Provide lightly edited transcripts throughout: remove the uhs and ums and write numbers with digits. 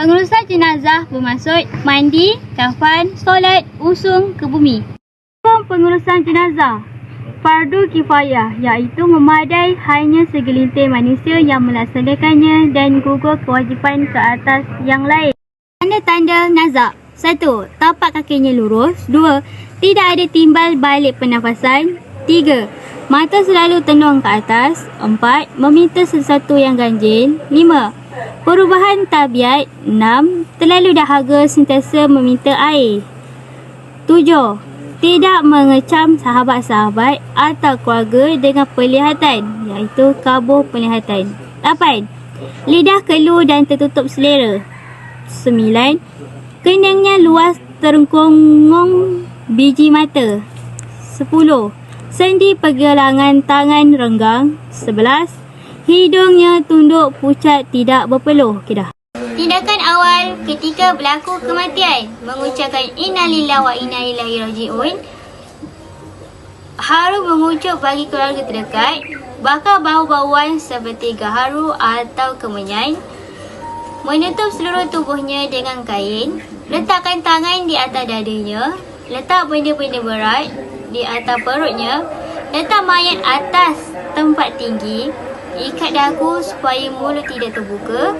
Pengurusan jenazah bermaksud mandi, kafan, solat, usung ke bumi. Pengurusan jenazah fardu kifayah, iaitu memadai hanya segelintir manusia yang melaksanakannya dan gugur kewajipan ke atas yang lain. Tanda-tanda nazak. 1. Tapak kakinya lurus. 2. Tidak ada timbal balik pernafasan. 3. Mata selalu tenung ke atas. 4. Meminta sesuatu yang ganjil. 5. Perubahan tabiat. 6. Terlalu dahaga sentiasa meminta air. 7. Tidak mengecam sahabat-sahabat atau keluarga dengan penglihatan, iaitu kabur penglihatan. 8. Lidah keluh dan tertutup selera. 9. Keningnya luas terkunggung biji mata. 10. Sendi pergelangan tangan renggang. 11. Hidungnya tunduk pucat tidak berpeluh. Tindakan awal ketika berlaku kematian, mengucapkan innalillahi wa inna ilaihi raji'un. Haru mengucap bagi keluarga terdekat, bakar bau-bauan seperti gaharu atau kemenyan. Menutup seluruh tubuhnya dengan kain. Letakkan tangan di atas dadanya. Letak benda-benda berat di atas perutnya. Letak mayat atas tempat tinggi. Ikat dagu supaya mulut tidak terbuka.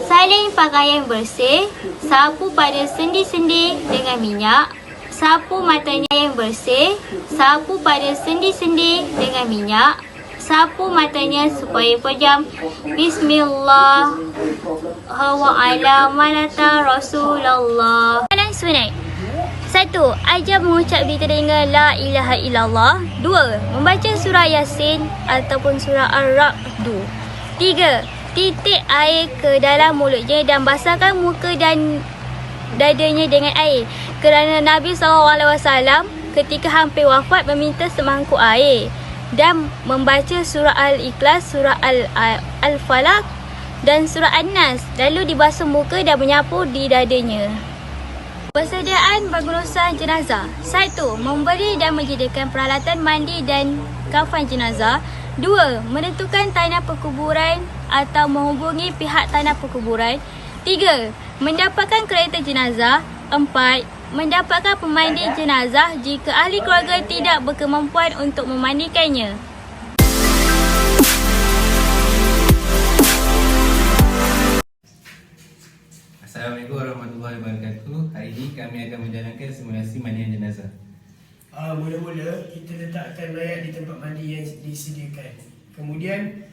Salin pakaian bersih. Sapu pada sendi-sendi dengan minyak. Sapu matanya yang bersih. Sapu pada sendi-sendi dengan minyak. Sapu matanya supaya pejam. Bismillah wa ala malata Rasulullah. Amalan sunat. 1. Ajar mengucap di telinga la ilaha illallah. 2. Membaca surah Yasin ataupun surah Ar-Ra'd. 3. Titik air ke dalam mulutnya dan basahkan muka dan dadanya dengan air. Kerana Nabi SAW ketika hampir wafat meminta semangkuk air dan membaca surah Al-Ikhlas, surah Al-Falaq dan surah An-Nas. Lalu dibasuh muka dan menyapu di dadanya. Persediaan pengurusan jenazah. 1. Memberi dan menyediakan peralatan mandi dan kafan jenazah. 2. Menentukan tanah perkuburan atau menghubungi pihak tanah perkuburan. 3. Mendapatkan kereta jenazah. 4. Mendapatkan pemandi jenazah jika ahli keluarga tidak berkemampuan untuk memandikannya. Assalamualaikum warahmatullahi wabarakatuh. Hari ini kami akan menjalankan simulasi mandian jenazah. Mula-mula kita letakkan mayat di tempat mandi yang disediakan. Kemudian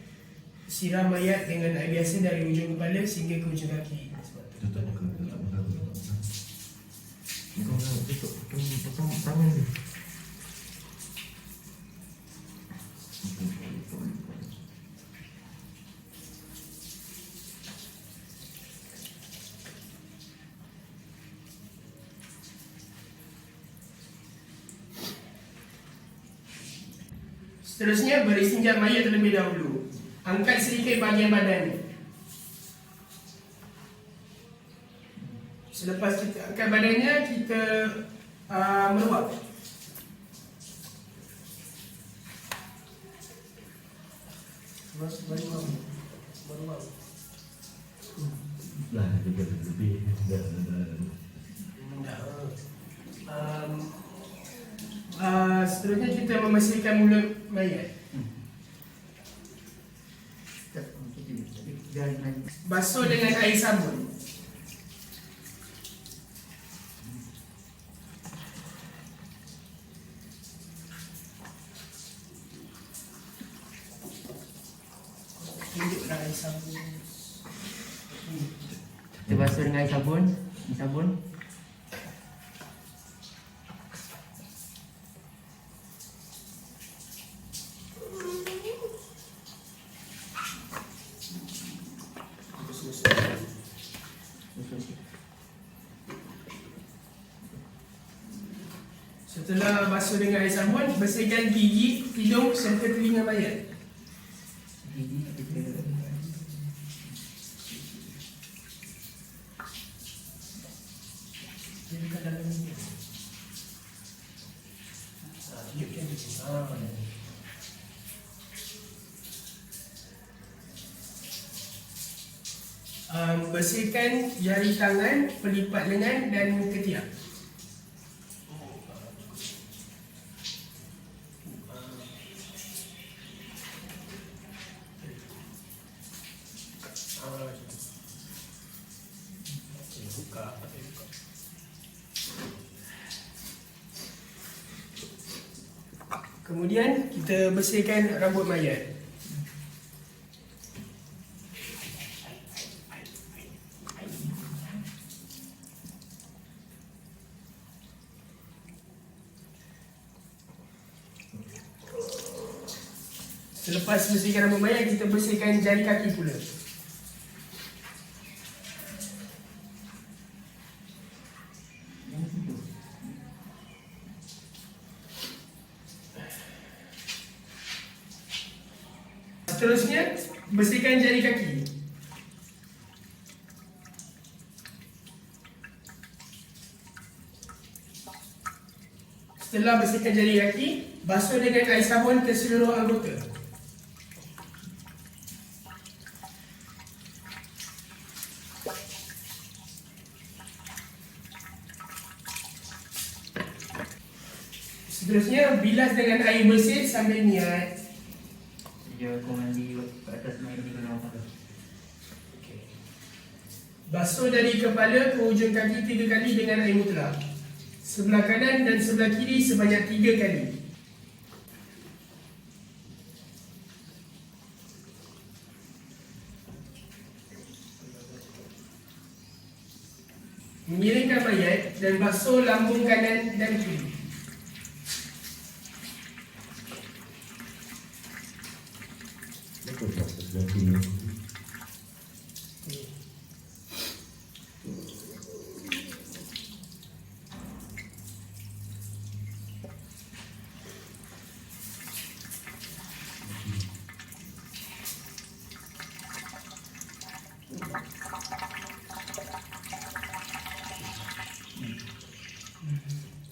siram mayat dengan air biasa dari ujung kepala sehingga ke ujung kaki. Tutup tangan ni. Seterusnya beristinja mayat terlebih dahulu. Angkat sedikit bahagian badannya. Selepas kita angkat badannya, kita meluap. Meluap. Lah, lebih. Seterusnya kita membersihkan mulut mayat. Basuh dengan air sabun. Tunjuklah air sabun. Kita basuh dengan air sabun. Sabun. Setelah basuh dengan air sabun, bersihkan gigi, hidung serta telinga mayat. bersihkan jari tangan, pelipat lengan dan ketiak. Kemudian kita bersihkan rambut mayat. Selepas bersihkan rambut mayat, kita bersihkan jari kaki pula. Seterusnya, bersihkan jari kaki. Setelah bersihkan jari kaki, basuh dengan air sabun ke seluruh anggota. Seterusnya, bilas dengan air bersih sambil niat. Sejak aku mandi ke atas main ni kena apa? Basuh dari kepala ke hujung kaki 3 kali dengan air mutlak. Sebelah kanan dan sebelah kiri sebanyak 3 kali. Mengiringkan mayat dan basuh lambung kanan dan kiri.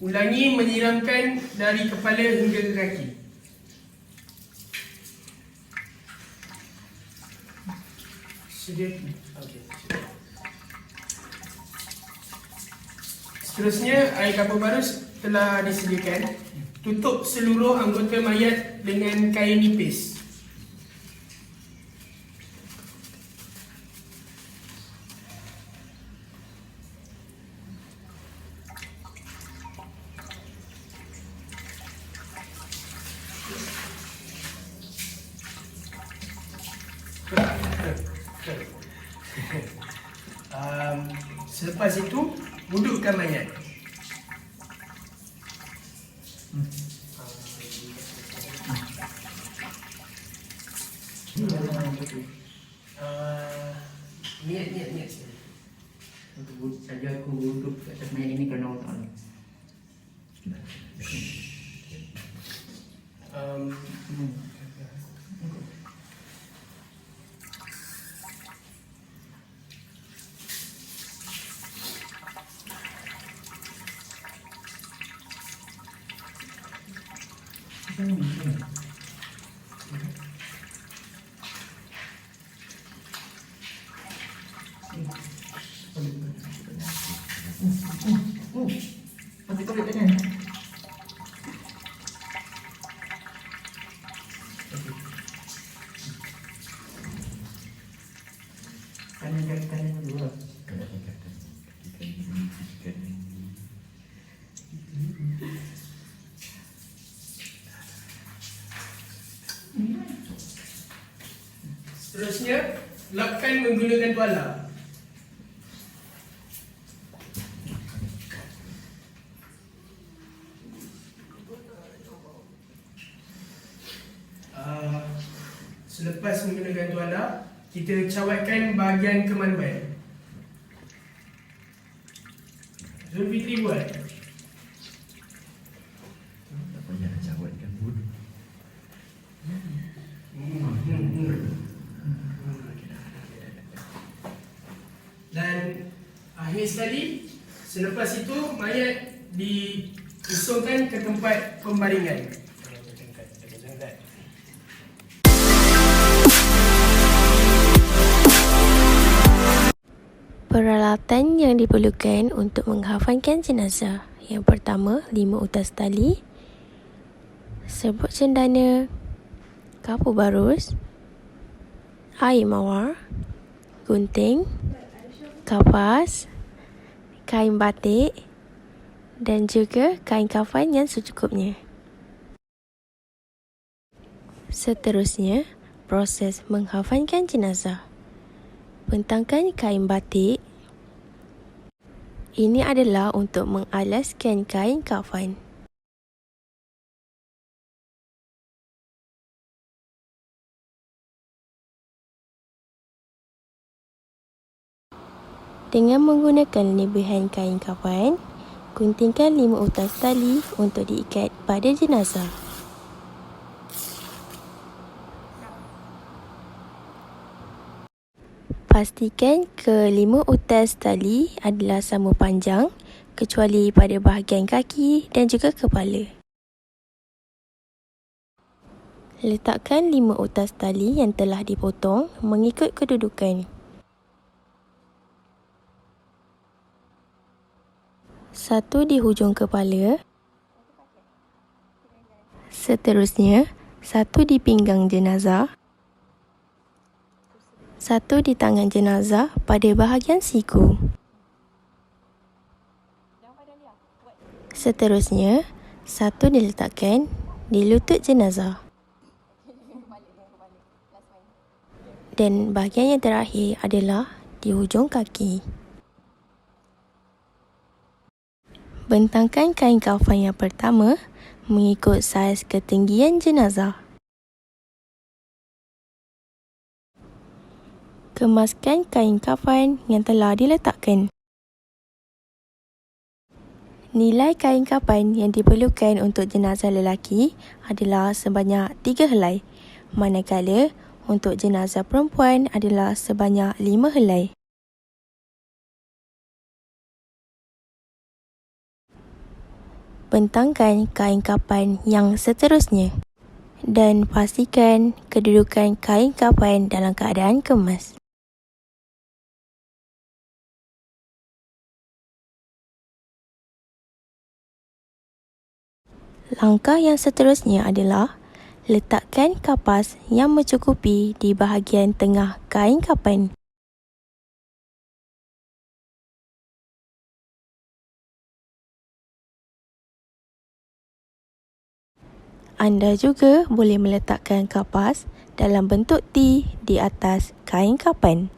Ulangi menyiramkan dari kepala hingga ke kaki. Seterusnya, air kapur barus telah disediakan. Tutup seluruh anggota mayat dengan kain nipis. Selepas itu, wudukkan mayat. Niat. Saja aku duduk ke atas main ini kerana Allah Ta'ala. Pasti kau lihat kan? Kanan dua. Seterusnya, lapkan menggunakan tuala. Selepas menggunakan tuala, kita cawatkan bahagian kemaluan. Zulfikri buat. Tak payah nak cawatkan pun. Dan akhir sekali, selepas itu mayat diusungkan ke tempat pembaringan. Peralatan yang diperlukan untuk menghafankan jenazah. Yang pertama, 5 utas tali, serbuk cendana, kapur barus, air mawar, gunting, kapas, kain batik dan juga kain kafan yang secukupnya. Seterusnya, proses menghafankan jenazah. Bentangkan kain batik. Ini adalah untuk mengalaskan kain kafan. Dengan menggunakan lebihan kain kafan, guntingkan 5 utas tali untuk diikat pada jenazah. Pastikan ke-5 utas tali adalah sama panjang kecuali pada bahagian kaki dan juga kepala. Letakkan 5 utas tali yang telah dipotong mengikut kedudukan. Satu di hujung kepala. Seterusnya, satu di pinggang jenazah. Satu di tangan jenazah pada bahagian siku. Seterusnya, satu diletakkan di lutut jenazah. Dan bahagian yang terakhir adalah di hujung kaki. Bentangkan kain kafan yang pertama mengikut saiz ketinggian jenazah. Kemaskan kain kafan yang telah diletakkan. Nilai kain kafan yang diperlukan untuk jenazah lelaki adalah sebanyak 3 helai, manakala untuk jenazah perempuan adalah sebanyak 5 helai. Bentangkan kain kafan yang seterusnya dan pastikan kedudukan kain kafan dalam keadaan kemas. Langkah yang seterusnya adalah letakkan kapas yang mencukupi di bahagian tengah kain kafan. Anda juga boleh meletakkan kapas dalam bentuk T di atas kain kafan.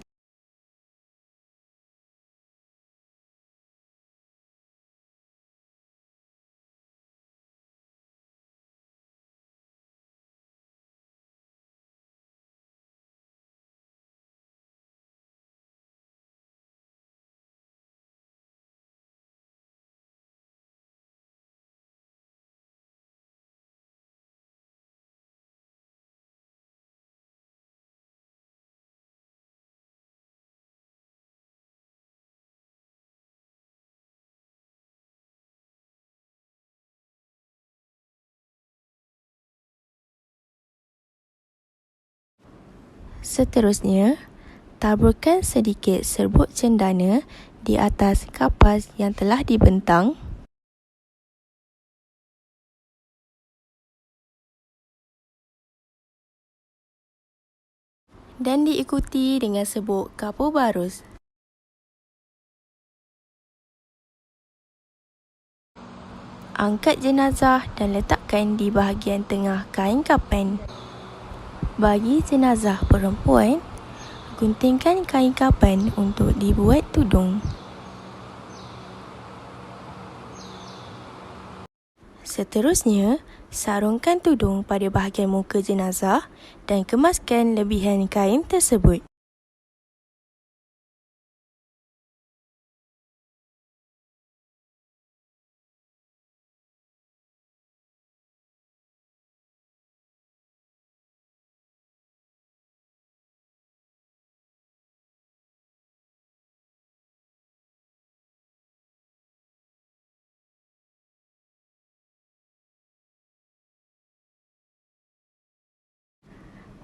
Seterusnya, taburkan sedikit serbuk cendana di atas kapas yang telah dibentang. Dan diikuti dengan serbuk kapur barus. Angkat jenazah dan letakkan di bahagian tengah kain kafan. Bagi jenazah perempuan, guntingkan kain kafan untuk dibuat tudung. Seterusnya, sarungkan tudung pada bahagian muka jenazah dan kemaskan lebihan kain tersebut.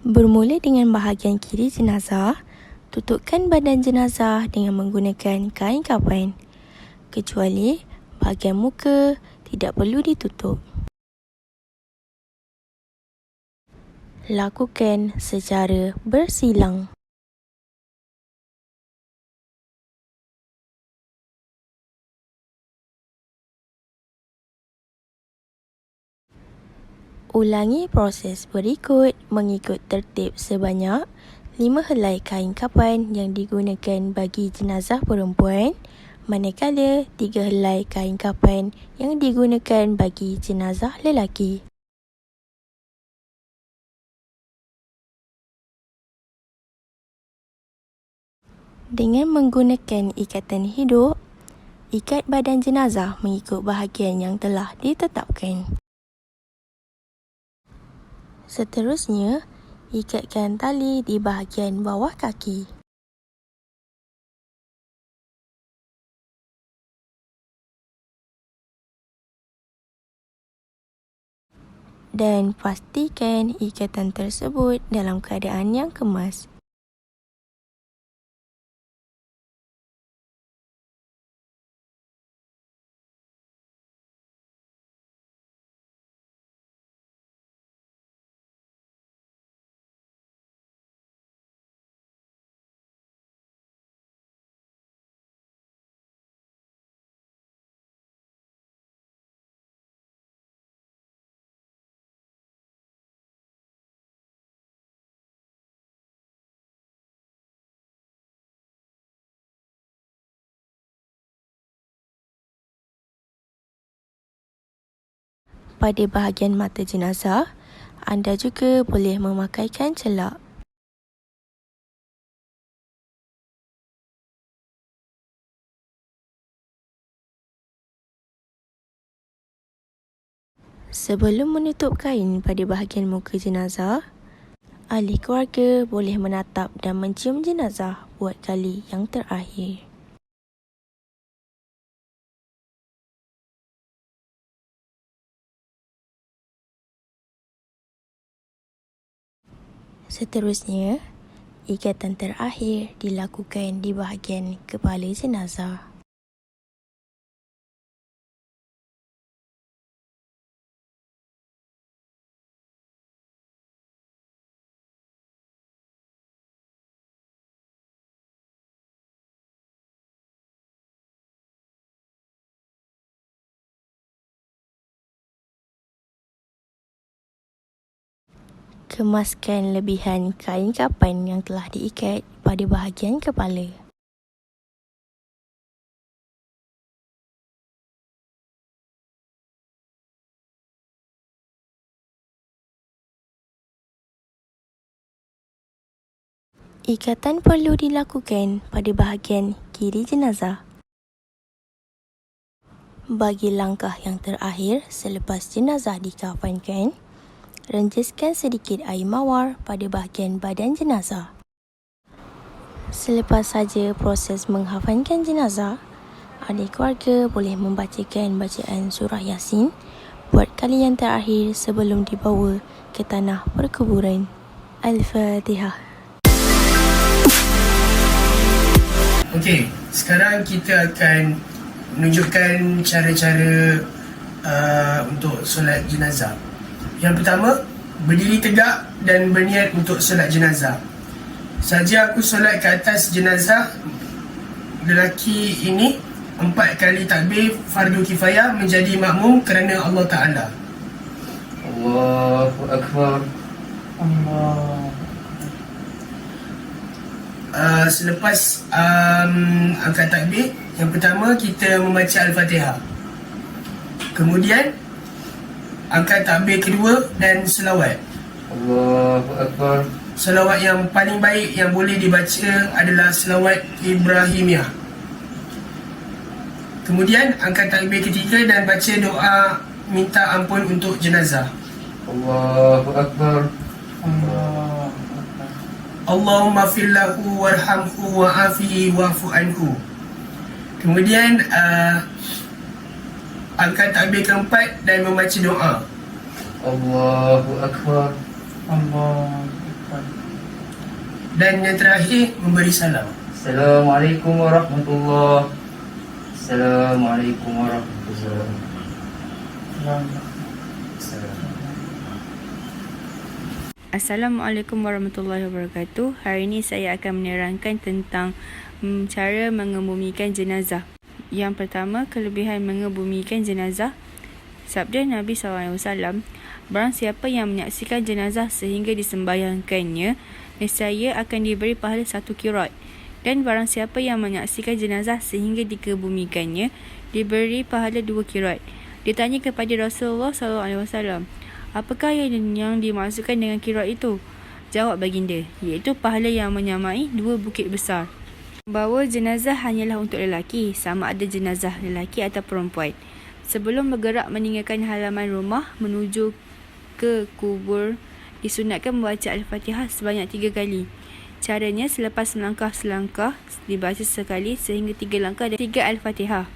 Bermula dengan bahagian kiri jenazah, Tutupkan badan jenazah dengan menggunakan kain kapan. Kecuali bahagian muka tidak perlu ditutup. Lakukan secara bersilang. Ulangi proses berikut mengikut tertib sebanyak 5 helai kain kapan yang digunakan bagi jenazah perempuan, manakala 3 helai kain kapan yang digunakan bagi jenazah lelaki. Dengan menggunakan ikatan hidup, ikat badan jenazah mengikut bahagian yang telah ditetapkan. Seterusnya, ikatkan tali di bahagian bawah kaki. Dan pastikan ikatan tersebut dalam keadaan yang kemas. Pada bahagian mata jenazah, anda juga boleh memakaikan celak. Sebelum menutup kain pada bahagian muka jenazah, ahli keluarga boleh menatap dan mencium jenazah buat kali yang terakhir. Seterusnya, ikatan terakhir dilakukan di bahagian kepala jenazah. Kemaskan lebihan kain kapan yang telah diikat pada bahagian kepala. Ikatan perlu dilakukan pada bahagian kiri jenazah. Bagi langkah yang terakhir selepas jenazah dikafankan, renjaskan sedikit air mawar pada bahagian badan jenazah. Selepas saja proses menghafankan jenazah, ahli keluarga boleh membacakan bacaan surah Yasin buat kali yang terakhir sebelum dibawa ke tanah perkuburan. Al-Fatihah. Okey, sekarang kita akan menunjukkan cara-cara untuk solat jenazah. Yang pertama, berdiri tegak dan berniat untuk solat jenazah. Saja aku solat ke atas jenazah lelaki ini 4 kali takbir fardu kifayah menjadi makmum kerana Allah Ta'ala. Allahu Akbar. Selepas angkat takbir, yang pertama kita membaca Al-Fatihah. Kemudian angkat takbir kedua dan selawat. Allahu Akbar. Selawat yang paling baik yang boleh dibaca adalah selawat Ibrahimiyah. Kemudian angkat takbir ketiga dan baca doa minta ampun untuk jenazah. Allahu Akbar. Allahumma fillahu warhamhu wa'afihi wa'fu anhu. Kemudian angkat takbir keempat dan membaca doa. Allahu Akbar. Dan yang terakhir, memberi salam. Assalamualaikum warahmatullahi. Assalamualaikum warahmatullahi. Assalamualaikum warahmatullahi wabarakatuh. Hari ini saya akan menerangkan tentang cara mengebumikan jenazah. Yang pertama, kelebihan mengebumikan jenazah. Sabda Nabi SAW, barang siapa yang menyaksikan jenazah sehingga disembahyangkannya, nescaya akan diberi pahala 1 kirat. Dan barang siapa yang menyaksikan jenazah sehingga dikebumikannya, diberi pahala 2 kirat. Ditanya kepada Rasulullah SAW, apakah yang dimaksudkan dengan kirat itu? Jawab baginda, iaitu pahala yang menyamai 2 bukit besar. Bahawa jenazah hanyalah untuk lelaki, sama ada jenazah lelaki atau perempuan. Sebelum bergerak meninggalkan halaman rumah menuju ke kubur, disunatkan membaca Al-Fatihah sebanyak 3 kali. Caranya, selepas selangkah dibaca sekali sehingga 3 langkah dan 3 Al-Fatihah.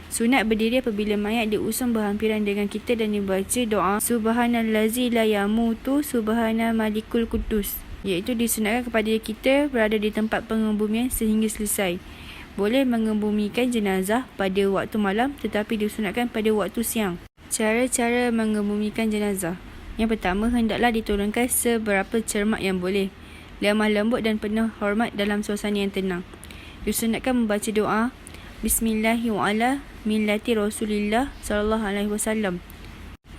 Sunat berdiri apabila mayat diusung berhampiran dengan kita dan dibaca doa Subhanallazi la yamutu subhana malikul kudus, iaitu disunatkan kepada kita berada di tempat pengebumian sehingga selesai. Boleh mengebumikan jenazah pada waktu malam tetapi disunatkan pada waktu siang. Cara-cara mengebumikan jenazah. Yang pertama, hendaklah diturunkan seberapa cermat yang boleh. Lemah lembut dan penuh hormat dalam suasana yang tenang. Disunatkan membaca doa Bismillahirrahmanirrahim millati Rasulillah SAW.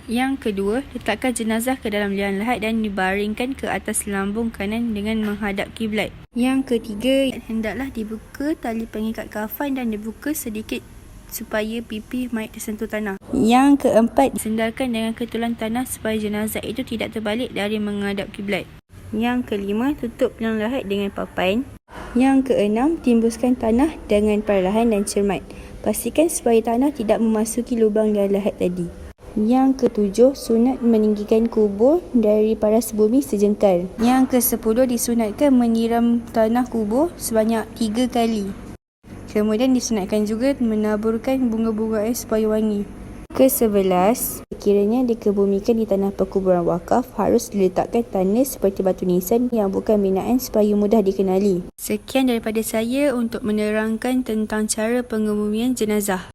Yang kedua, letakkan jenazah ke dalam liang lahat dan dibaringkan ke atas lambung kanan dengan menghadap kiblat. Yang ketiga, hendaklah dibuka tali pengikat kafan dan dibuka sedikit supaya pipi mayat tersentuh tanah. Yang keempat, sendalkan dengan ketulan tanah supaya jenazah itu tidak terbalik dari menghadap kiblat. Yang kelima, tutup liang lahat dengan papan. Yang keenam, timbuskan tanah dengan perlahan dan cermat. Pastikan supaya tanah tidak memasuki lubang liang lahat tadi. Yang ketujuh, sunat meninggikan kubur dari paras bumi sejengkal. Yang ke-10, disunatkan menyiram tanah kubur sebanyak 3 kali. Kemudian disunatkan juga menaburkan bunga-bunga supaya wangi. Ke-11, sekiranya dikebumikan di tanah perkuburan wakaf, harus diletakkan tanah seperti batu nisan yang bukan binaan supaya mudah dikenali. Sekian daripada saya untuk menerangkan tentang cara pengebumian jenazah.